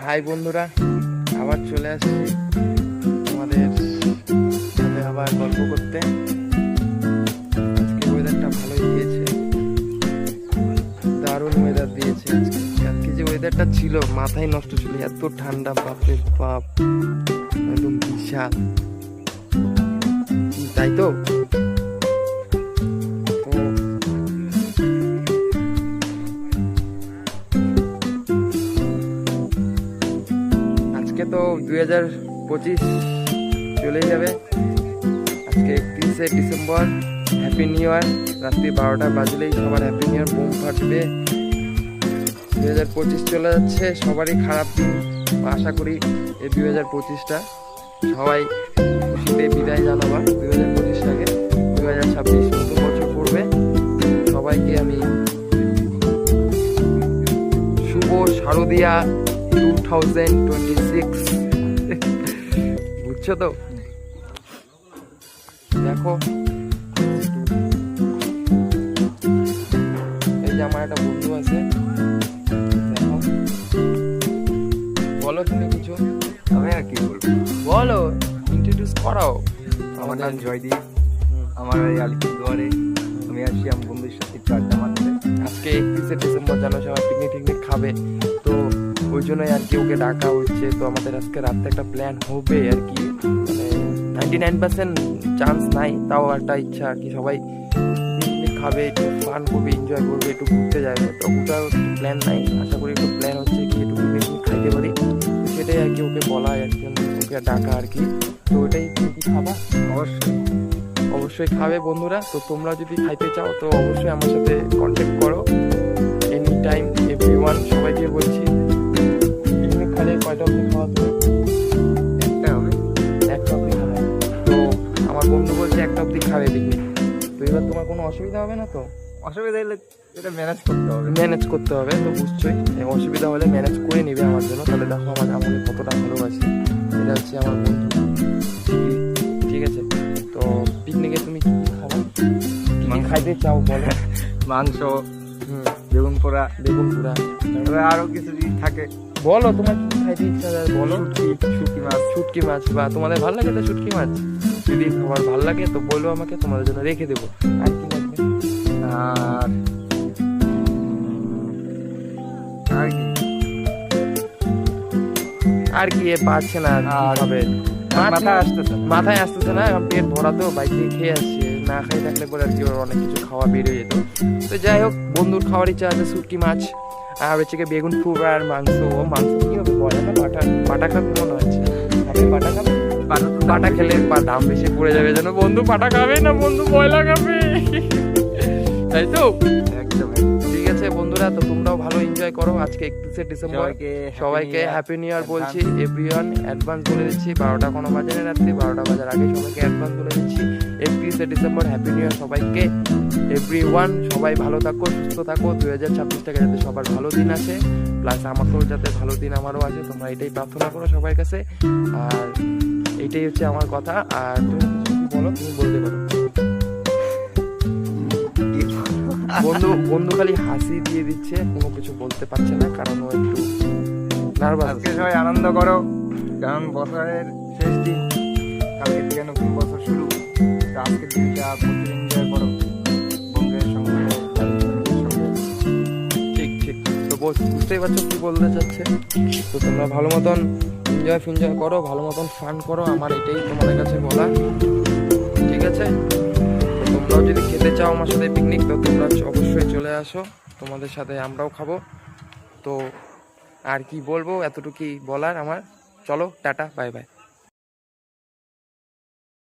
High বন্ধুরা, আবার চলে আসছি তোমাদের সাথে আবার গল্প করতে। আজকে ওয়েদারটা ভালোই দিয়েছে, দারুণ ওয়েদার দিয়েছে। আজকে যে ওয়েদারটা ছিল মাথায় নষ্ট ছিল, এত ঠান্ডা, বাপরে বাপ, একদম বিশাল, তাই তো। আজকে তো 2025 চলেই যাবে। আজকে 31শে ডিসেম্বর, হ্যাপি নিউ ইয়ার। রাত্রি 12টা বাজলেই সবার হ্যাপি নিউ ইয়ার বোম ফাটবে। 2025 চলে যাচ্ছে, সবারই খারাপ দিন। আশা করি এই 2025টা সবাই খুশিতে বিদায় জানাবা। 2025টাকে 2026 নতুন বছর পড়বে। সবাইকে আমি শুভ শারদীয়া 2026 বুঝছো তো। দেখো, এই যে আমার একটা বন্ধু আছে, দেখো, বলো তুমি কিছু। আমি আর কি বলবো, বলো, ইন্ট্রোডিউস করাও। আমার নাম জয়দীপ, আমার এই আলিপুরদুয়ারে আমি আসি আমার বন্ধুর সাথে একটু আড্ডা মারতে। আজকে 31শে ডিসেম্বর, জানো সবাই পিকনিক টিকনিক খাবে, তো ওই জন্যই আর কি ওকে ডাকা হচ্ছে। তো আমাদের আজকে রাত্রে একটা প্ল্যান হবে আর কি, মানে 99% চান্স নাই, তাও একটা ইচ্ছা আর কি। সবাই পিকনিক খাবে, একটু ফান করবে, এনজয় করবে, একটু ঘুরতে যাবে। তো ওটাও একটু প্ল্যান নাই, আশা করি একটু প্ল্যান হচ্ছে কি একটু পিকনিক খাইতে পারি। তো সেটাই আর কি ওকে বলা আর কি, ওকে ডাকা আর কি। তো ওটাই, তুমি কি খাবা? অবশ্যই খাবে বন্ধুরা। তো তোমরা যদি খাইতে চাও তো অবশ্যই আমার সাথে কন্ট্যাক্ট করো, এনি টাইম, এভরিওয়ান। সবাইকে বলছি, পিকনিক খালে কয়টা অবধি খাওয়া তুমি? একটা হবে, একটা অবধি খাবে। তো আমার বন্ধু বলছে একটা অবধি খাবে পিকনিক। তো এবার তোমার কোনো অসুবিধা হবে না তো? অসুবিধা হলে এটা ম্যানেজ করতে হবে। ম্যানেজ করতে হবে তো, বুঝছোই। অসুবিধা হলে ম্যানেজ করে নিবে আমার জন্য। তাহলে দেখো আমার আমাকে কতটা ভালোবাসি। এটা হচ্ছে আমার বন্ধু, ঠিক আছে। তো পিকনিকে তুমি কি কি খাবা, কি খাইতে চাও বলো? মাংস, বেগুন পোড়া, বেগুন পোড়া, তারপরে আরো কিছু যদি থাকে বলো তোমার কি খাইতে ইচ্ছা যায় বলো। শুটকি মাছ, শুটকি মাছ, বা তোমাদের ভালো লাগে তো শুটকি মাছ? যদি খাবার ভালো লাগে তো বলো আমাকে, তোমাদের জন্য রেখে দেবো। আর কি লাগবে? আর আর কি আর কি পাচ্ছে না, আর কি হবে? মাথায় আসতেছে না। মাথায় আসতেছে না, এখন পেট ভরা তো, বাইক দিয়ে খেয়ে আসছে। না খাই থাকলে পরে আর কি ওর অনেক কিছু খাওয়া বের হয়ে যেত। তো যাই হোক, বন্ধুর খাওয়ার ইচ্ছা আছে শুটকি মাছ, আর হচ্ছে কি বেগুন পোড়া আর মাংস। ও মাংস কি হবে বলে না, বাটা বাটা খাবে মনে হচ্ছে। খাবে বাটা খাবে? বাটা খেলে দাম বেশি পড়ে যাবে, যেন বন্ধু বাটা খাবে না, বন্ধু ময়লা খাবে, তাই তো। একদম। ঠিক আছে বন্ধুরা, তো তোমরাও ভালো এনজয় করো। আজকে 31শে ডিসেম্বর, সবাইকে হ্যাপি নিউ ইয়ার বলছি। এভরিওয়ান অ্যাডভান্স বলে দিচ্ছি, 12টা কোনো বাজে না, রাত্রি 12টা বাজার আগে সবাইকে অ্যাডভান্স বলে দিচ্ছি। 31শে ডিসেম্বর, হ্যাপি নিউ ইয়ার সবাইকে, এভরিওয়ান। সবাই ভালো থাকো, সুস্থ থাকো। 2026টাকে যাতে সবার ভালো দিন আসে, প্লাস আমাকেও যাতে ভালো দিন আমারও আসে, তোমরা এটাই প্রার্থনা করো সবার কাছে। আর এইটাই হচ্ছে আমার কথা। আর তুমি কিছু বলো, তুমি বলতে পারো। বন্ধু খালি হাসি দিয়ে দিচ্ছে, কোনো কিছু বলতে পারছে না, কারণ ও একটু নার্ভাস। আজকে সবাই আনন্দ করো, কারণ বছরের শেষ দিন, কালকে থেকে নতুন বছর শুরু। তো আজকের দিনটা প্রচুর এনজয় করো বন্ধুদের সঙ্গে। ঠিক ঠিক, তো বুঝতেই পারছো কি বলতে চাচ্ছে। তো তোমরা ভালো মতন এনজয় করো, ভালো মতন ফান করো, আমার এটাই তোমাদের কাছে বলা, ঠিক আছে। তো তোমরাও যদি খেতে চাও আমার সাথে পিকনিক, তো তোমরা অবশ্যই চলে আসো, তোমাদের সাথে আমরাও খাবো। তো আর কি বলবো, এতটুকুই বলার আমার। চলো, টাটা, বাই বাই।